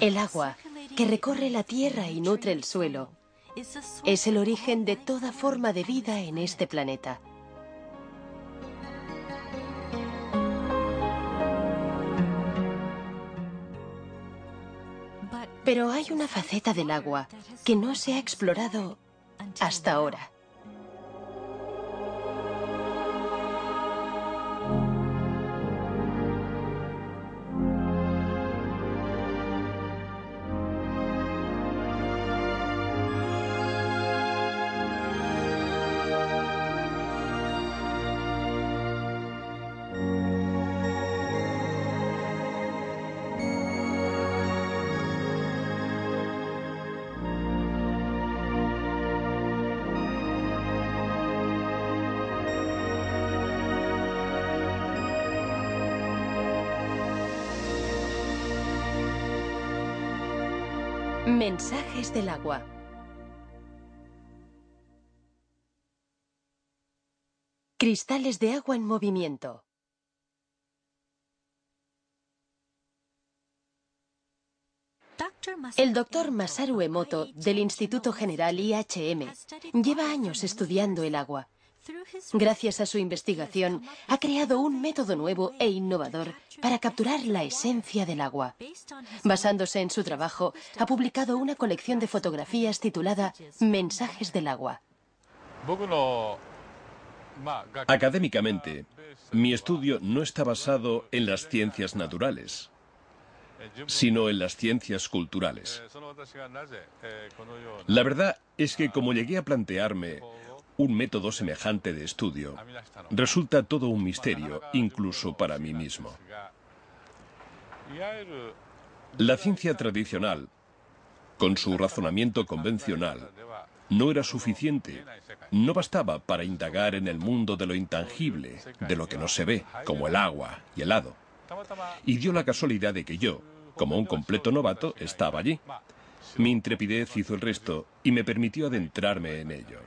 El agua, que recorre la tierra y nutre el suelo, es el origen de toda forma de vida en este planeta. Pero hay una faceta del agua que no se ha explorado hasta ahora. Mensajes del agua. Cristales de agua en movimiento. El doctor Masaru Emoto, del Instituto General IHM, lleva años estudiando el agua. Gracias a su investigación, ha creado un método nuevo e innovador para capturar la esencia del agua. Basándose en su trabajo, ha publicado una colección de fotografías titulada Mensajes del agua. Académicamente, mi estudio no está basado en las ciencias naturales, sino en las ciencias culturales. La verdad es que como llegué a plantearme un método semejante de estudio, resulta todo un misterio, incluso para mí mismo. La ciencia tradicional, con su razonamiento convencional, no era suficiente. No bastaba para indagar en el mundo de lo intangible, de lo que no se ve, como el agua y el hado. Y dio la casualidad de que yo, como un completo novato, estaba allí. Mi intrepidez hizo el resto y me permitió adentrarme en ello.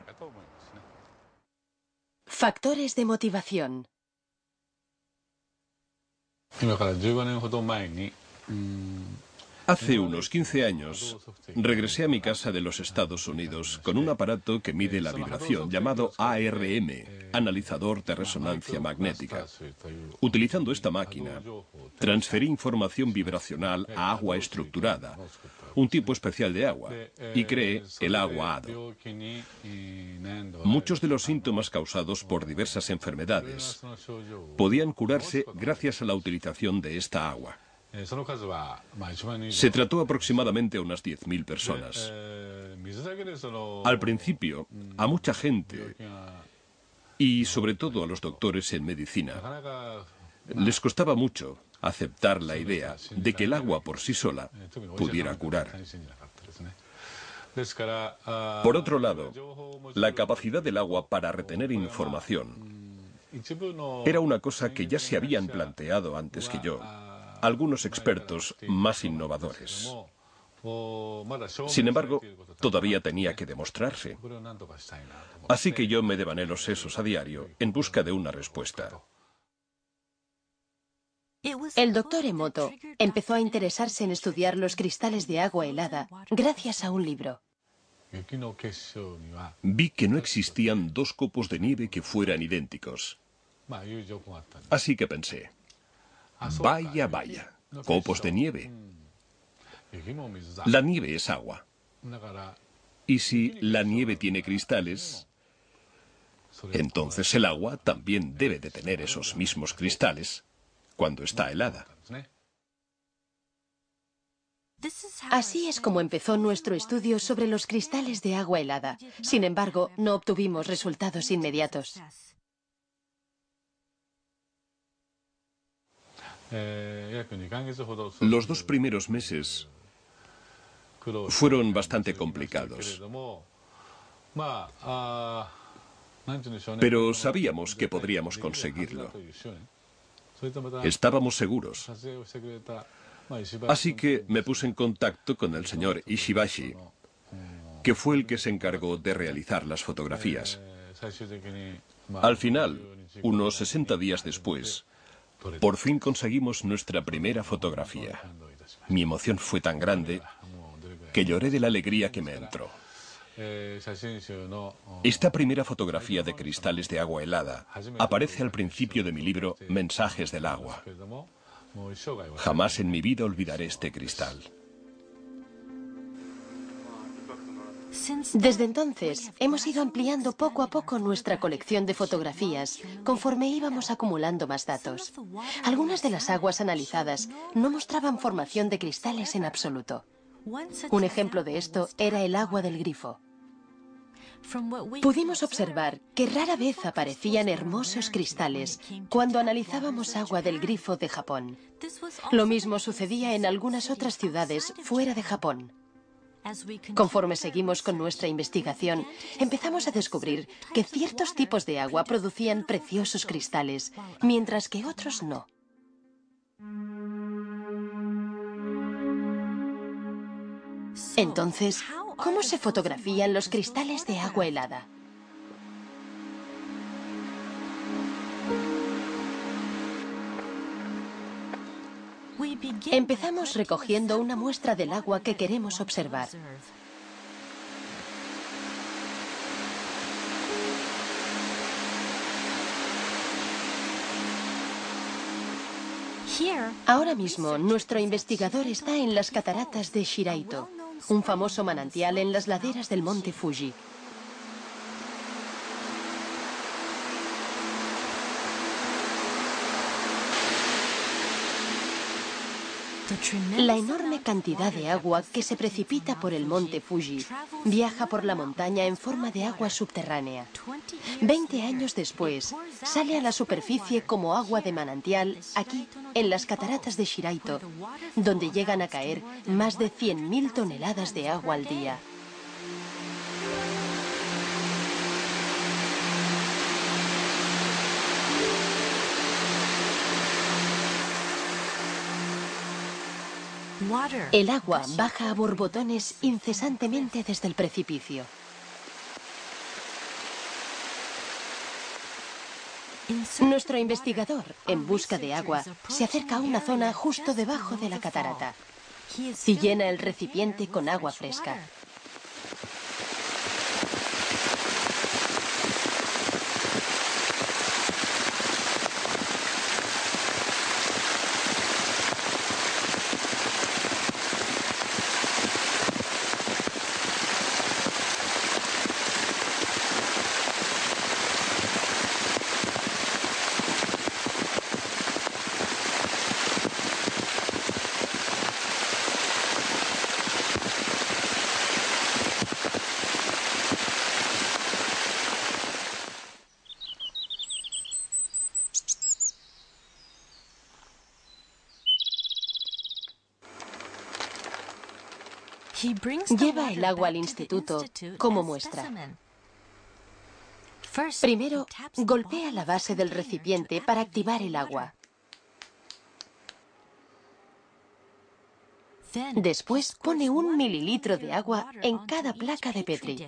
Factores de motivación. Hace unos 15 años, regresé a mi casa de los Estados Unidos con un aparato que mide la vibración llamado ARM, analizador de resonancia magnética. Utilizando esta máquina, transferí información vibracional a agua estructurada, un tipo especial de agua, y creé el agua hado. Muchos de los síntomas causados por diversas enfermedades podían curarse gracias a la utilización de esta agua. Se trató aproximadamente a unas 10.000 personas. Al principio, a mucha gente, y sobre todo a los doctores en medicina, les costaba mucho aceptar la idea de que el agua por sí sola pudiera curar. Por otro lado, la capacidad del agua para retener información era una cosa que ya se habían planteado antes que yo algunos expertos más innovadores. Sin embargo, todavía tenía que demostrarse. Así que yo me devané los sesos a diario en busca de una respuesta. El doctor Emoto empezó a interesarse en estudiar los cristales de agua helada gracias a un libro. Vi que no existían dos copos de nieve que fueran idénticos. Así que pensé, vaya, vaya, copos de nieve. La nieve es agua. Y si la nieve tiene cristales, entonces el agua también debe de tener esos mismos cristales cuando está helada. Así es como empezó nuestro estudio sobre los cristales de agua helada. Sin embargo, no obtuvimos resultados inmediatos. Los 2 primeros meses fueron bastante complicados. Pero sabíamos que podríamos conseguirlo. Estábamos seguros. Así que me puse en contacto con el señor Ishibashi, que fue el que se encargó de realizar las fotografías. Al final, unos 60 días después, por fin conseguimos nuestra primera fotografía. Mi emoción fue tan grande que lloré de la alegría que me entró. Esta primera fotografía de cristales de agua helada aparece al principio de mi libro Mensajes del agua. Jamás en mi vida olvidaré este cristal. Desde entonces, hemos ido ampliando poco a poco nuestra colección de fotografías, conforme íbamos acumulando más datos. Algunas de las aguas analizadas no mostraban formación de cristales en absoluto. Un ejemplo de esto era el agua del grifo. Pudimos observar que rara vez aparecían hermosos cristales cuando analizábamos agua del grifo de Japón. Lo mismo sucedía en algunas otras ciudades fuera de Japón. Conforme seguimos con nuestra investigación, empezamos a descubrir que ciertos tipos de agua producían preciosos cristales, mientras que otros no. Entonces, ¿cómo se fotografían los cristales de agua helada? Empezamos recogiendo una muestra del agua que queremos observar. Ahora mismo, nuestro investigador está en las cataratas de Shiraito, un famoso manantial en las laderas del monte Fuji. La enorme cantidad de agua que se precipita por el monte Fuji viaja por la montaña en forma de agua subterránea. 20 años después, sale a la superficie como agua de manantial aquí, en las cataratas de Shiraito, donde llegan a caer más de 100.000 toneladas de agua al día. El agua baja a borbotones incesantemente desde el precipicio. Nuestro investigador, en busca de agua, se acerca a una zona justo debajo de la catarata y llena el recipiente con agua fresca. Lleva el agua al instituto como muestra. Primero, golpea la base del recipiente para activar el agua. Después pone 1 mililitro de agua en cada placa de Petri.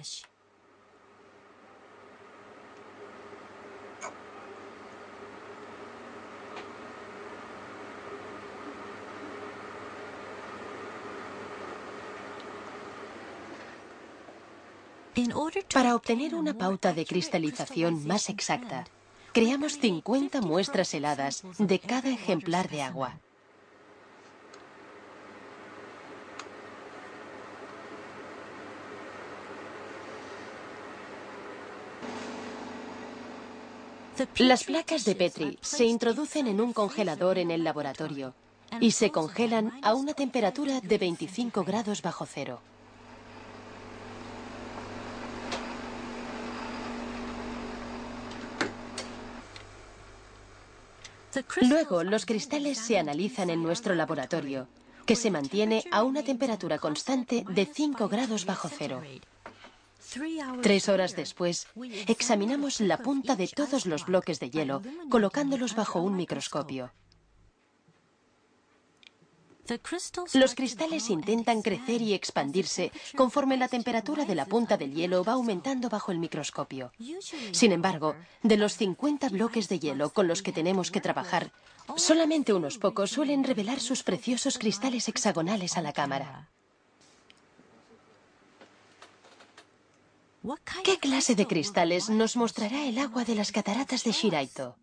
Para obtener una pauta de cristalización más exacta, creamos 50 muestras heladas de cada ejemplar de agua. Las placas de Petri se introducen en un congelador en el laboratorio y se congelan a una temperatura de 25 grados bajo cero. Luego, los cristales se analizan en nuestro laboratorio, que se mantiene a una temperatura constante de 5 grados bajo cero. 3 horas después, examinamos la punta de todos los bloques de hielo, colocándolos bajo un microscopio. Los cristales intentan crecer y expandirse conforme la temperatura de la punta del hielo va aumentando bajo el microscopio. Sin embargo, de los 50 bloques de hielo con los que tenemos que trabajar, solamente unos pocos suelen revelar sus preciosos cristales hexagonales a la cámara. ¿Qué clase de cristales nos mostrará el agua de las cataratas de Shiraito?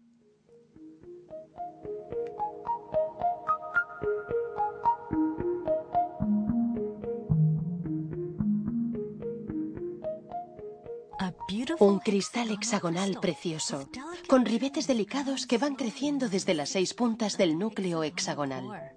Un cristal hexagonal precioso, con ribetes delicados que van creciendo desde las 6 puntas del núcleo hexagonal.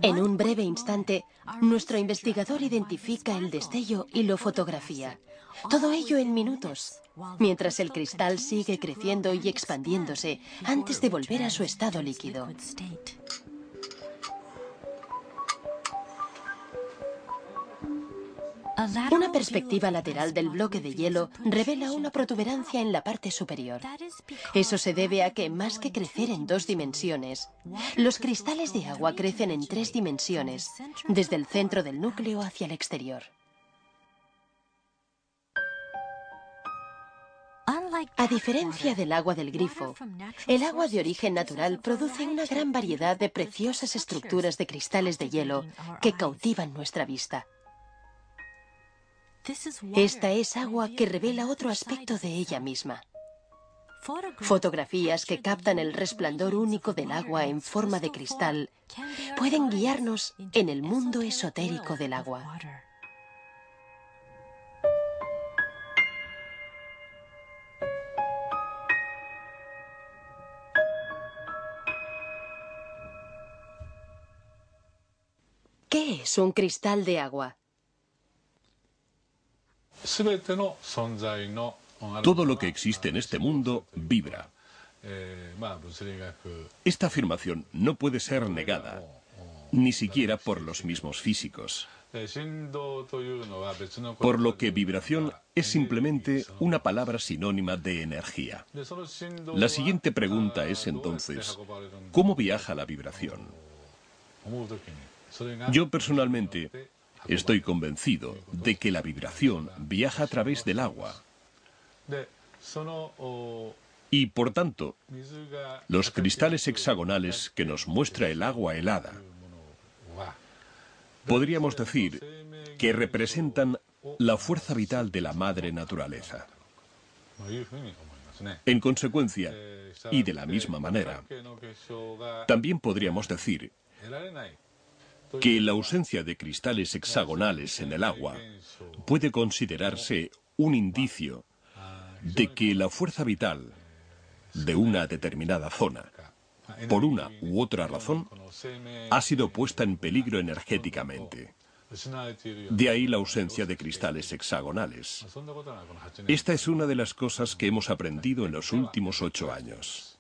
En un breve instante, nuestro investigador identifica el destello y lo fotografía. Todo ello en minutos, mientras el cristal sigue creciendo y expandiéndose antes de volver a su estado líquido. Una perspectiva lateral del bloque de hielo revela una protuberancia en la parte superior. Eso se debe a que, más que crecer en 2 dimensiones, los cristales de agua crecen en 3 dimensiones, desde el centro del núcleo hacia el exterior. A diferencia del agua del grifo, el agua de origen natural produce una gran variedad de preciosas estructuras de cristales de hielo que cautivan nuestra vista. Esta es agua que revela otro aspecto de ella misma. Fotografías que captan el resplandor único del agua en forma de cristal pueden guiarnos en el mundo esotérico del agua. ¿Qué es un cristal de agua? Todo lo que existe en este mundo vibra. Esta afirmación no puede ser negada, ni siquiera por los mismos físicos. Por lo que vibración es simplemente una palabra sinónima de energía. La siguiente pregunta es entonces, ¿cómo viaja la vibración? Yo personalmente estoy convencido de que la vibración viaja a través del agua. Y por tanto, los cristales hexagonales que nos muestra el agua helada, podríamos decir que representan la fuerza vital de la madre naturaleza. En consecuencia, y de la misma manera, también podríamos decir que la ausencia de cristales hexagonales en el agua puede considerarse un indicio de que la fuerza vital de una determinada zona, por una u otra razón, ha sido puesta en peligro energéticamente. De ahí la ausencia de cristales hexagonales. Esta es una de las cosas que hemos aprendido en los últimos 8 años.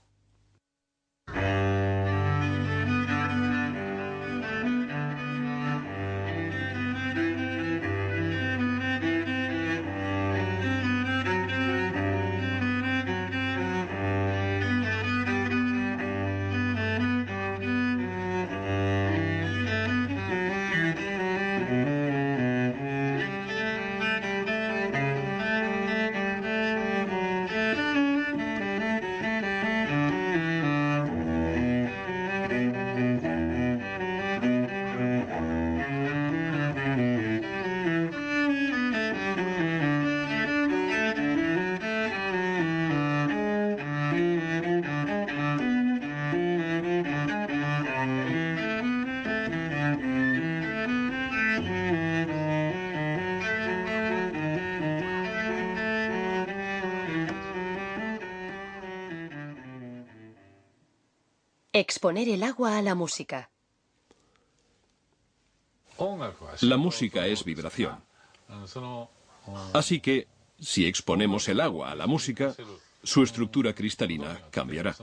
Exponer el agua a la música. La música es vibración. Así que, si exponemos el agua a la música, su estructura cristalina cambiará.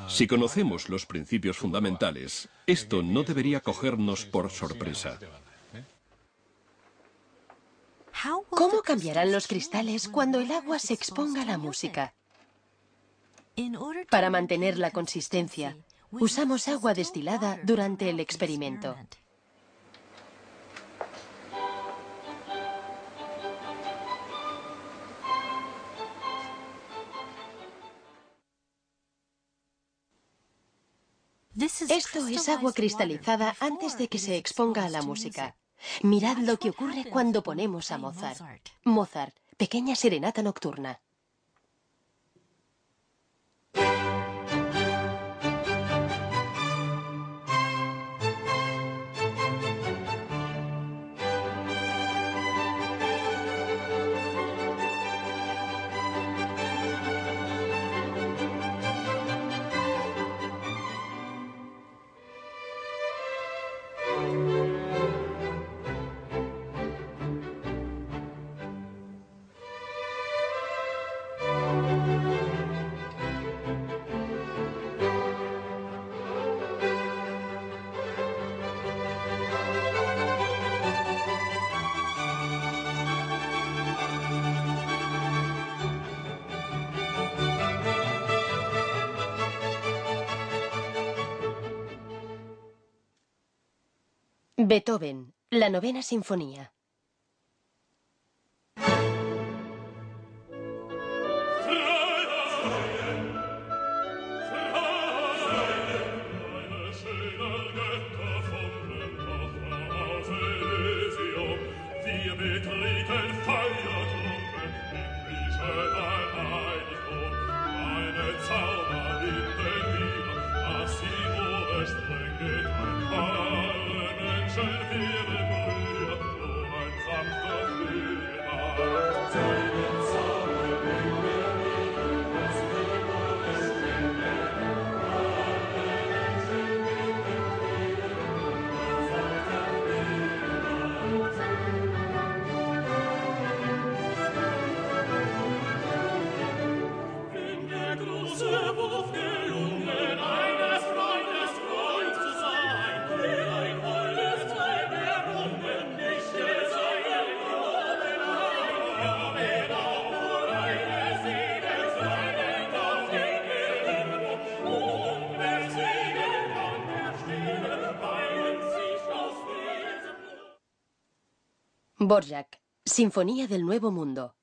Si conocemos los principios fundamentales, esto no debería cogernos por sorpresa. ¿Cómo cambiarán los cristales cuando el agua se exponga a la música? Para mantener la consistencia, usamos agua destilada durante el experimento. Esto es agua cristalizada antes de que se exponga a la música. Mirad lo que ocurre cuando ponemos a Mozart. Mozart, pequeña serenata nocturna. Beethoven, la novena sinfonía. Dvořák, Sinfonía del Nuevo Mundo.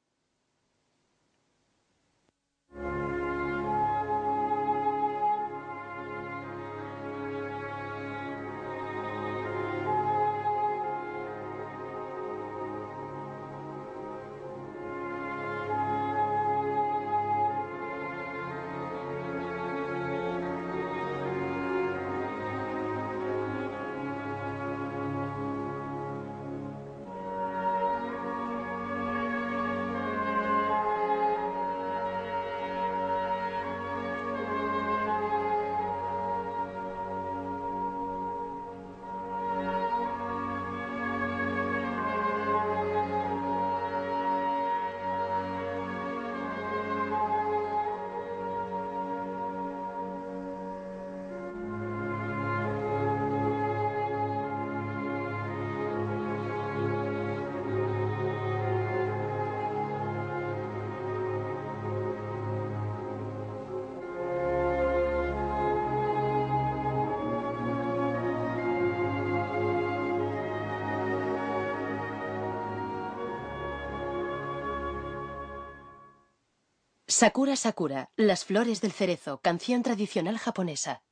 Sakura Sakura, Las flores del cerezo, canción tradicional japonesa.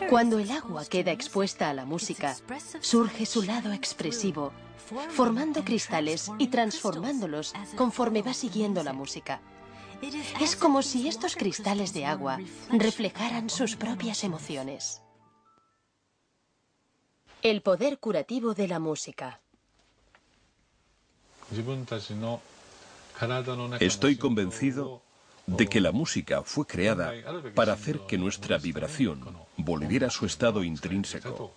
Cuando el agua queda expuesta a la música, surge su lado expresivo, formando cristales y transformándolos conforme va siguiendo la música. Es como si estos cristales de agua reflejaran sus propias emociones. El poder curativo de la música. Estoy convencido de que la música fue creada para hacer que nuestra vibración volviera a su estado intrínseco.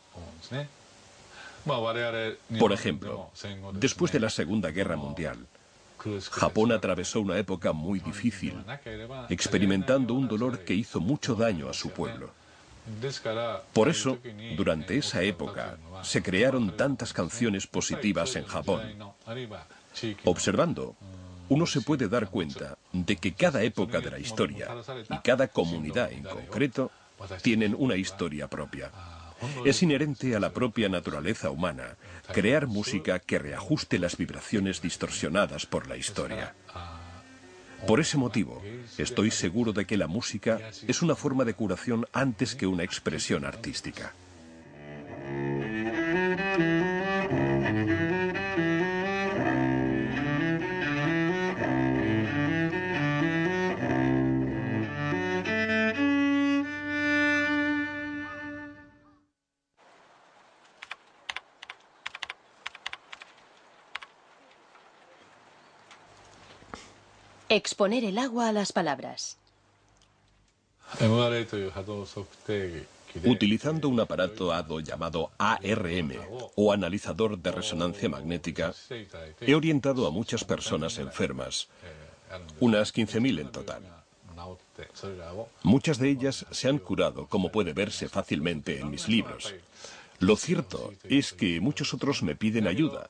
Por ejemplo, después de la Segunda Guerra Mundial, Japón atravesó una época muy difícil, experimentando un dolor que hizo mucho daño a su pueblo. Por eso, durante esa época, se crearon tantas canciones positivas en Japón. Observando, uno se puede dar cuenta de que cada época de la historia y cada comunidad en concreto tienen una historia propia. Es inherente a la propia naturaleza humana crear música que reajuste las vibraciones distorsionadas por la historia. Por ese motivo, estoy seguro de que la música es una forma de curación antes que una expresión artística. Exponer el agua a las palabras. Utilizando un aparato HADO llamado ARM, o analizador de resonancia magnética, he orientado a muchas personas enfermas, unas 15.000 en total. Muchas de ellas se han curado, como puede verse fácilmente en mis libros. Lo cierto es que muchos otros me piden ayuda,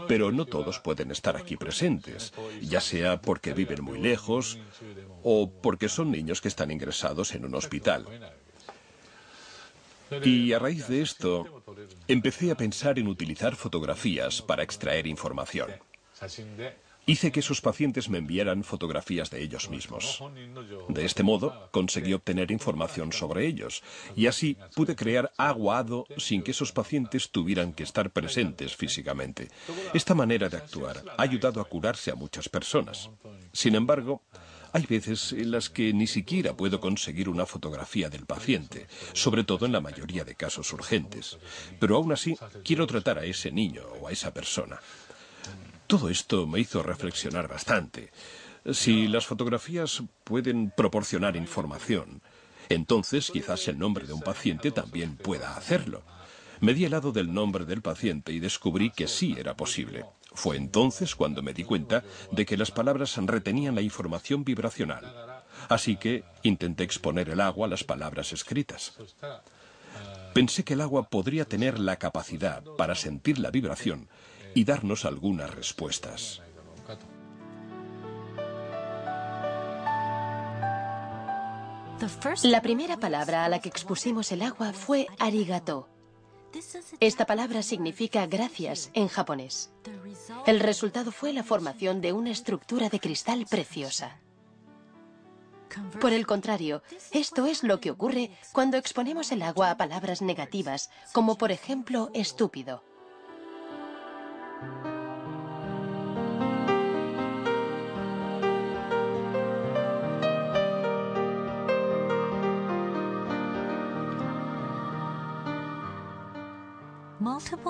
pero no todos pueden estar aquí presentes, ya sea porque viven muy lejos o porque son niños que están ingresados en un hospital. Y a raíz de esto, empecé a pensar en utilizar fotografías para extraer información. Hice que esos pacientes me enviaran fotografías de ellos mismos. De este modo, conseguí obtener información sobre ellos, y así pude crear agua HADO sin que esos pacientes tuvieran que estar presentes físicamente. Esta manera de actuar ha ayudado a curarse a muchas personas. Sin embargo, hay veces en las que ni siquiera puedo conseguir una fotografía del paciente, sobre todo en la mayoría de casos urgentes. Pero aún así, quiero tratar a ese niño o a esa persona. Todo esto me hizo reflexionar bastante. Si las fotografías pueden proporcionar información, entonces quizás el nombre de un paciente también pueda hacerlo. Me di helado del nombre del paciente y descubrí que sí era posible. Fue entonces cuando me di cuenta de que las palabras retenían la información vibracional. Así que intenté exponer el agua a las palabras escritas. Pensé que el agua podría tener la capacidad para sentir la vibración y darnos algunas respuestas. La primera palabra a la que expusimos el agua fue arigato. Esta palabra significa gracias en japonés. El resultado fue la formación de una estructura de cristal preciosa. Por el contrario, esto es lo que ocurre cuando exponemos el agua a palabras negativas, como por ejemplo estúpido.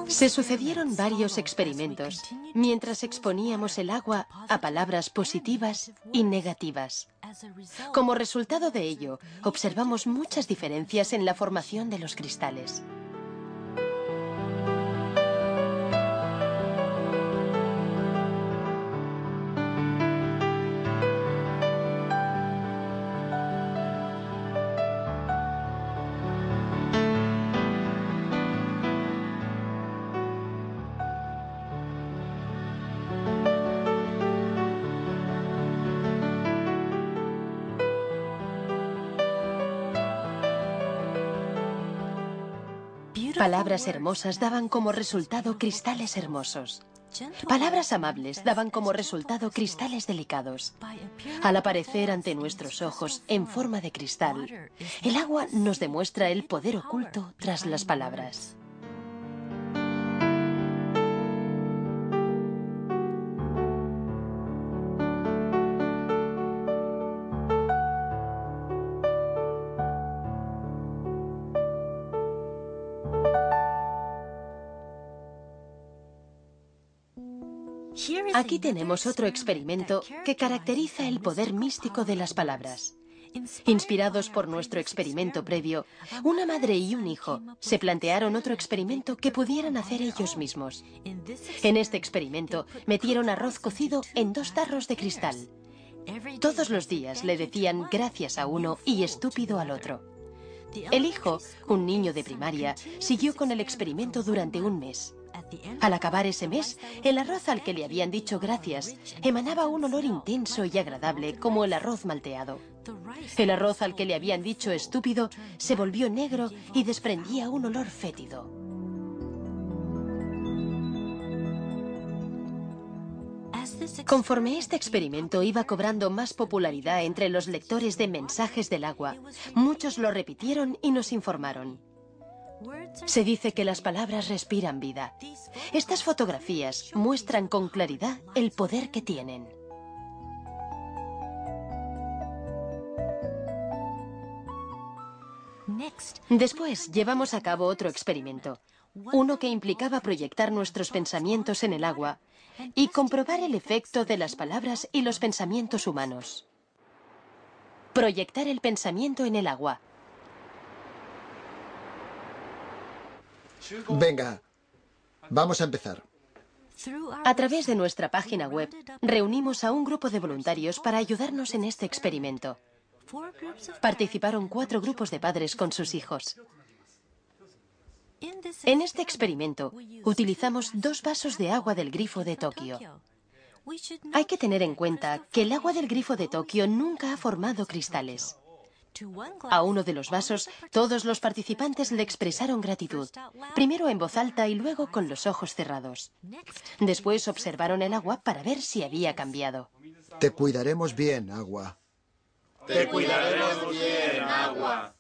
Se sucedieron varios experimentos mientras exponíamos el agua a palabras positivas y negativas. Como resultado de ello, observamos muchas diferencias en la formación de los cristales. Palabras hermosas daban como resultado cristales hermosos. Palabras amables daban como resultado cristales delicados. Al aparecer ante nuestros ojos en forma de cristal, el agua nos demuestra el poder oculto tras las palabras. Aquí tenemos otro experimento que caracteriza el poder místico de las palabras. Inspirados por nuestro experimento previo, una madre y un hijo se plantearon otro experimento que pudieran hacer ellos mismos. En este experimento metieron arroz cocido en 2 tarros de cristal. Todos los días le decían gracias a uno y estúpido al otro. El hijo, un niño de primaria, siguió con el experimento durante un mes. Al acabar ese mes, el arroz al que le habían dicho gracias emanaba un olor intenso y agradable como el arroz malteado. El arroz al que le habían dicho estúpido se volvió negro y desprendía un olor fétido. Conforme este experimento iba cobrando más popularidad entre los lectores de Mensajes del Agua, muchos lo repitieron y nos informaron. Se dice que las palabras respiran vida. Estas fotografías muestran con claridad el poder que tienen. Después llevamos a cabo otro experimento, uno que implicaba proyectar nuestros pensamientos en el agua y comprobar el efecto de las palabras y los pensamientos humanos. Proyectar el pensamiento en el agua. Venga, vamos a empezar. A través de nuestra página web, reunimos a un grupo de voluntarios para ayudarnos en este experimento. Participaron 4 grupos de padres con sus hijos. En este experimento, utilizamos 2 vasos de agua del grifo de Tokio. Hay que tener en cuenta que el agua del grifo de Tokio nunca ha formado cristales. A uno de los vasos, todos los participantes le expresaron gratitud, primero en voz alta y luego con los ojos cerrados. Después observaron el agua para ver si había cambiado. Te cuidaremos bien, agua. Te cuidaremos bien, agua.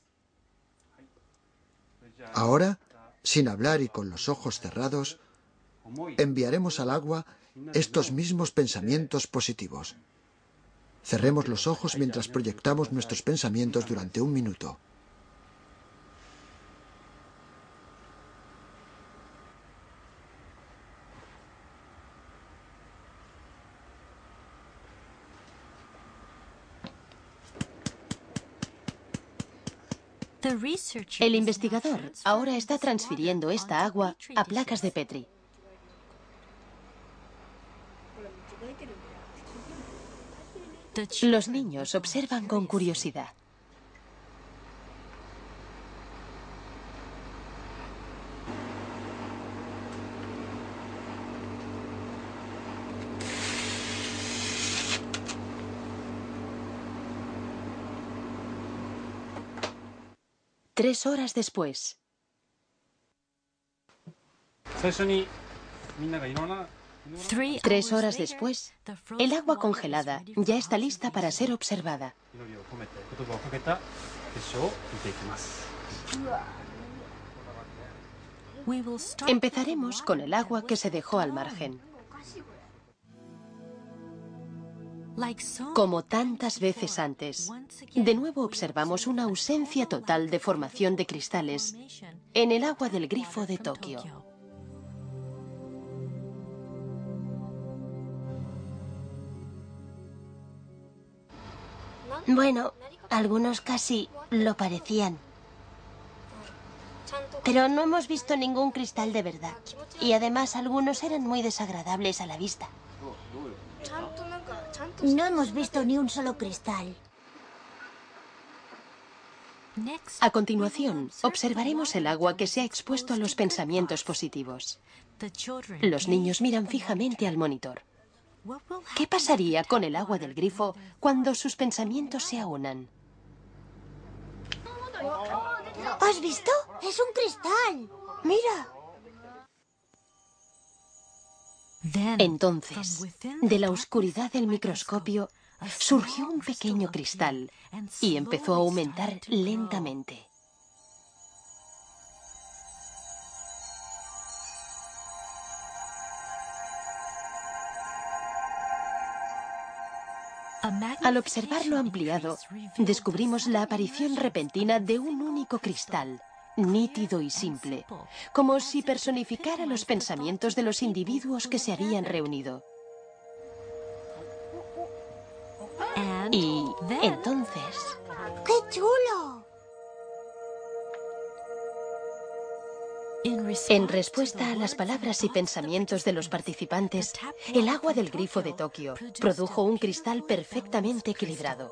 Ahora, sin hablar y con los ojos cerrados, enviaremos al agua estos mismos pensamientos positivos. Cerremos los ojos mientras proyectamos nuestros pensamientos durante 1 minuto. El investigador ahora está transfiriendo esta agua a placas de Petri. Los niños observan con curiosidad. Tres horas después. 3 horas después, el agua congelada ya está lista para ser observada. Empezaremos con el agua que se dejó al margen. Como tantas veces antes, de nuevo observamos una ausencia total de formación de cristales en el agua del grifo de Tokio. Bueno, algunos casi lo parecían. Pero no hemos visto ningún cristal de verdad. Y además algunos eran muy desagradables a la vista. No hemos visto ni un solo cristal. A continuación, observaremos el agua que se ha expuesto a los pensamientos positivos. Los niños miran fijamente al monitor. ¿Qué pasaría con el agua del grifo cuando sus pensamientos se aunan? ¿Has visto? ¡Es un cristal! ¡Mira! Entonces, de la oscuridad del microscopio, surgió un pequeño cristal y empezó a aumentar lentamente. Al observarlo ampliado, descubrimos la aparición repentina de un único cristal, nítido y simple, como si personificara los pensamientos de los individuos que se habían reunido. Y entonces... ¡Qué chulo! En respuesta a las palabras y pensamientos de los participantes, el agua del grifo de Tokio produjo un cristal perfectamente equilibrado.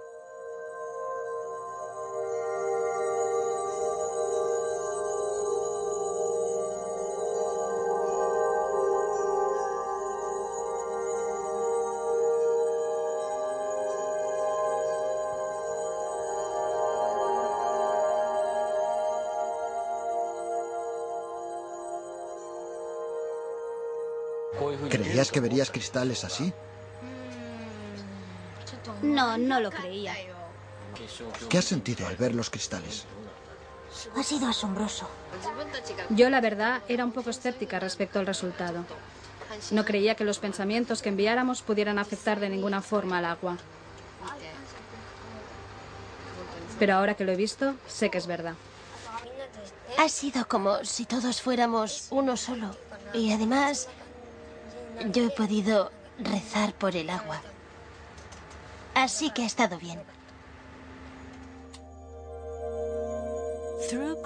¿Creías que verías cristales así? No, no lo creía. ¿Qué has sentido al ver los cristales? Ha sido asombroso. Yo, la verdad, era un poco escéptica respecto al resultado. No creía que los pensamientos que enviáramos pudieran afectar de ninguna forma al agua. Pero ahora que lo he visto, sé que es verdad. Ha sido como si todos fuéramos uno solo. Y además, yo he podido rezar por el agua. Así que ha estado bien.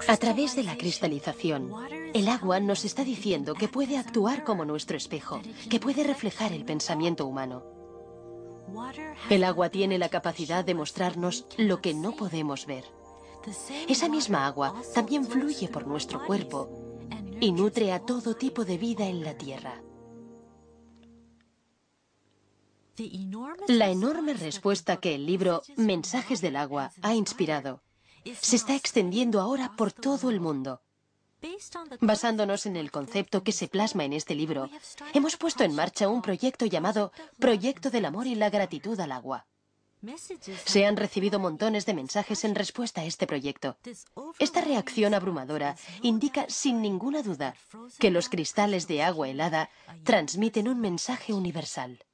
A través de la cristalización, el agua nos está diciendo que puede actuar como nuestro espejo, que puede reflejar el pensamiento humano. El agua tiene la capacidad de mostrarnos lo que no podemos ver. Esa misma agua también fluye por nuestro cuerpo y nutre a todo tipo de vida en la Tierra. La enorme respuesta que el libro Mensajes del agua ha inspirado se está extendiendo ahora por todo el mundo. Basándonos en el concepto que se plasma en este libro, hemos puesto en marcha un proyecto llamado Proyecto del Amor y la Gratitud al Agua. Se han recibido montones de mensajes en respuesta a este proyecto. Esta reacción abrumadora indica sin ninguna duda que los cristales de agua helada transmiten un mensaje universal.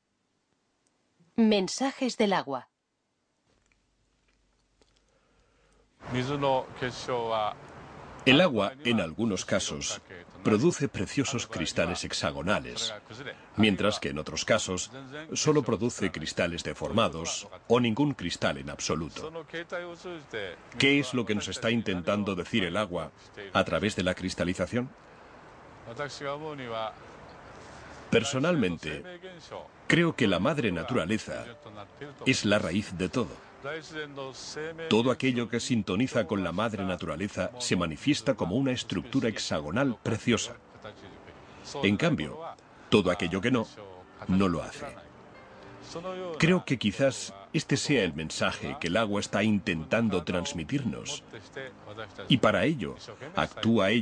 Mensajes del agua. El agua, en algunos casos, produce preciosos cristales hexagonales, mientras que en otros casos solo produce cristales deformados o ningún cristal en absoluto. ¿Qué es lo que nos está intentando decir el agua a través de la cristalización? Personalmente, creo que la madre naturaleza es la raíz de todo. Todo aquello que sintoniza con la madre naturaleza se manifiesta como una estructura hexagonal preciosa. En cambio, todo aquello que no, no lo hace. Creo que quizás este sea el mensaje que el agua está intentando transmitirnos. Y para ello, actúa ella